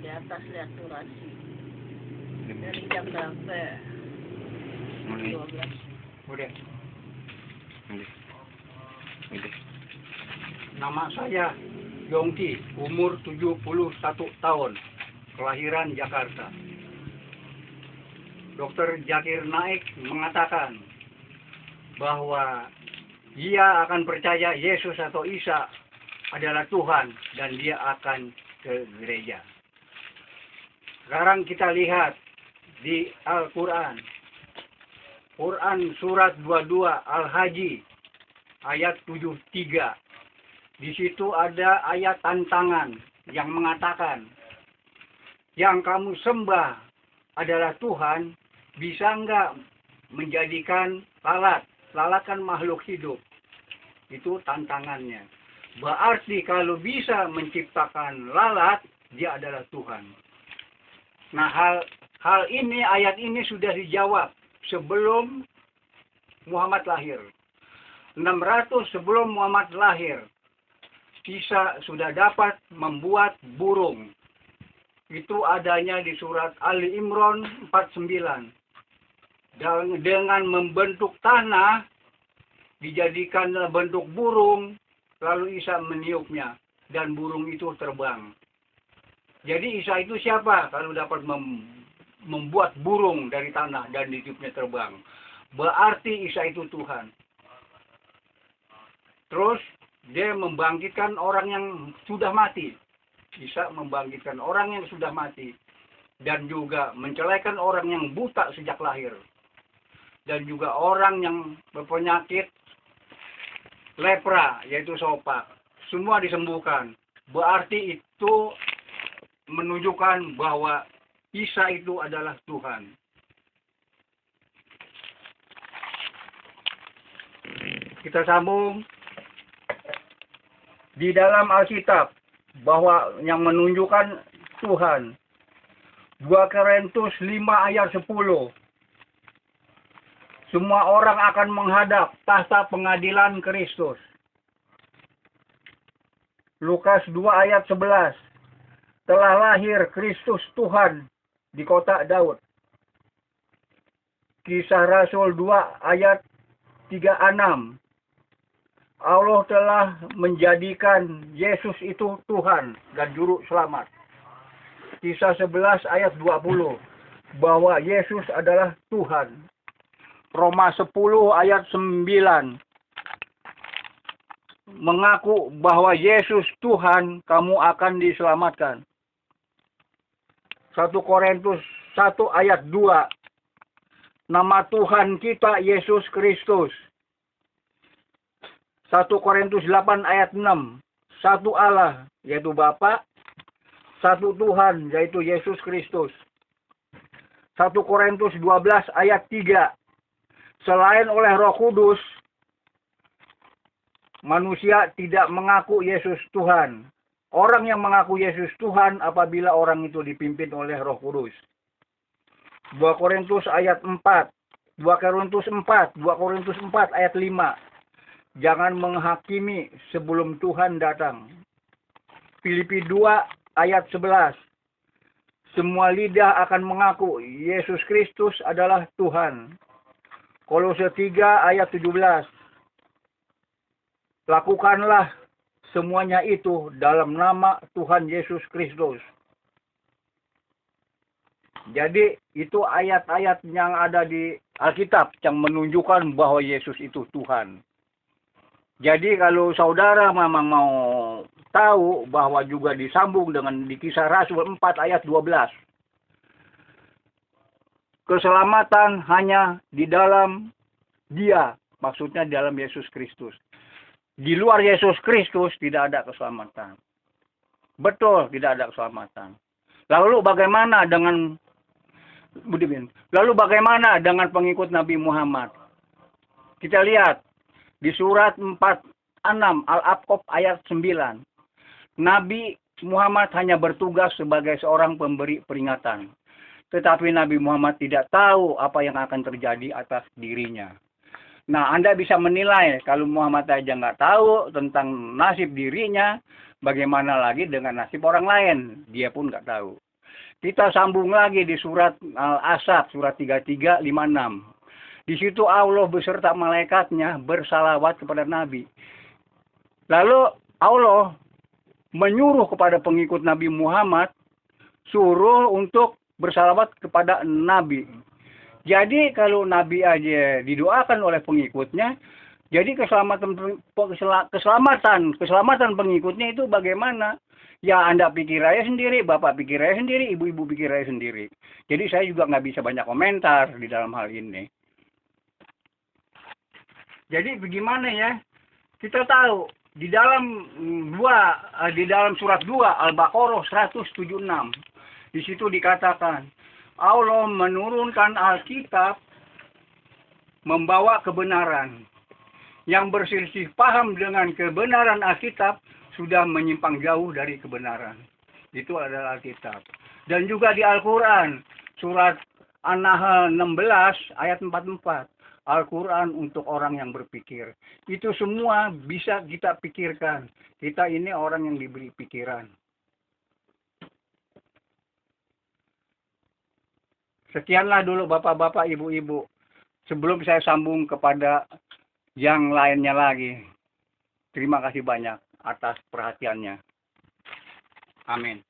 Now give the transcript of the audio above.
di atas lihat durasi dari jam berapa? 12. Udah. Udah. Nama saya Yongki, umur 71 tahun, kelahiran Jakarta. Dr. Zakir Naik mengatakan bahwa dia akan percaya Yesus atau Isa adalah Tuhan dan dia akan ke gereja. Sekarang kita lihat di Al-Quran. Quran surat 22 Al-Haji ayat 73. Di situ ada ayat tantangan yang mengatakan, yang kamu sembah adalah Tuhan, bisa enggak menjadikan lalat? Lalat kan makhluk hidup. Itu tantangannya. Berarti kalau bisa menciptakan lalat, dia adalah Tuhan. Nah, hal ini, ayat ini sudah dijawab sebelum Muhammad lahir. 600 sebelum Muhammad lahir, Isa sudah dapat membuat burung. Itu adanya di surat Ali Imran 49. Dan dengan membentuk tanah, dijadikan bentuk burung, lalu Isa meniupnya, dan burung itu terbang. Jadi Isa itu siapa? Kalau dapat membuat burung dari tanah dan ditiupnya terbang. Berarti Isa itu Tuhan. Terus dia membangkitkan orang yang sudah mati. Isa membangkitkan orang yang sudah mati. Dan juga mencelakan orang yang buta sejak lahir. Dan juga orang yang berpenyakit lepra, yaitu sopak. Semua disembuhkan. Berarti itu menunjukkan bahwa Isa itu adalah Tuhan. Kita sambung. Di dalam Alkitab, bahwa yang menunjukkan Tuhan. 2 Korintus 5 ayat 10. Semua orang akan menghadap tahta pengadilan Kristus. Lukas 2 ayat 11. Telah lahir Kristus Tuhan di kota Daud. Kisah Rasul 2 ayat 36. Allah telah menjadikan Yesus itu Tuhan dan juru selamat. Kisah 11 ayat 20. Bahwa Yesus adalah Tuhan. Roma 10 ayat 9. Mengaku bahwa Yesus Tuhan, kamu akan diselamatkan. 1 Korintus 1 ayat 2. Nama Tuhan kita Yesus Kristus. 1 Korintus 8 ayat 6. Satu Allah, yaitu Bapa. Satu Tuhan, yaitu Yesus Kristus. 1 Korintus 12 ayat 3. Selain oleh Roh Kudus, manusia tidak mengaku Yesus Tuhan. Orang yang mengaku Yesus Tuhan apabila orang itu dipimpin oleh Roh Kudus. 2 Korintus ayat 4. 2 Korintus 4 ayat 5. Jangan menghakimi sebelum Tuhan datang. Filipi 2 ayat 11. Semua lidah akan mengaku Yesus Kristus adalah Tuhan. Kolose 3 ayat 17. Lakukanlah semuanya itu dalam nama Tuhan Yesus Kristus. Jadi itu ayat-ayat yang ada di Alkitab yang menunjukkan bahwa Yesus itu Tuhan. Jadi kalau saudara memang mau tahu bahwa juga disambung dengan di Kisah Rasul 4 ayat 12. Keselamatan hanya di dalam Dia, maksudnya di dalam Yesus Kristus. Di luar Yesus Kristus tidak ada keselamatan. Betul, tidak ada keselamatan. Lalu bagaimana dengan pengikut Nabi Muhammad? Kita lihat di surat 46 Al-Aqab ayat 9. Nabi Muhammad hanya bertugas sebagai seorang pemberi peringatan. Tetapi Nabi Muhammad tidak tahu apa yang akan terjadi atas dirinya. Nah, Anda bisa menilai kalau Muhammad aja nggak tahu tentang nasib dirinya, bagaimana lagi dengan nasib orang lain? Dia pun nggak tahu. Kita sambung lagi di surat Al-Asad, surat 33, 56. Di situ Allah beserta malaikatnya bersalawat kepada Nabi. Lalu Allah menyuruh kepada pengikut Nabi Muhammad, suruh untuk bersalawat kepada Nabi. Jadi kalau Nabi aja didoakan oleh pengikutnya, jadi keselamatan pengikutnya itu bagaimana? Ya Anda pikir aja sendiri, Bapak pikir aja sendiri, Ibu-ibu pikir aja sendiri. Jadi saya juga nggak bisa banyak komentar di dalam hal ini. Jadi bagaimana ya? Kita tahu di dalam surat 2 Al-Baqarah 176. Di situ dikatakan Allah menurunkan Alkitab membawa kebenaran. Yang berselisih paham dengan kebenaran Alkitab sudah menyimpang jauh dari kebenaran. Itu adalah Alkitab. Dan juga di Al-Quran surat An-Nahl 16 ayat 44. Al-Quran untuk orang yang berpikir. Itu semua bisa kita pikirkan. Kita ini orang yang diberi pikiran. Sekianlah dulu Bapak-bapak, Ibu-ibu. Sebelum saya sambung kepada yang lainnya lagi. Terima kasih banyak atas perhatiannya. Amin.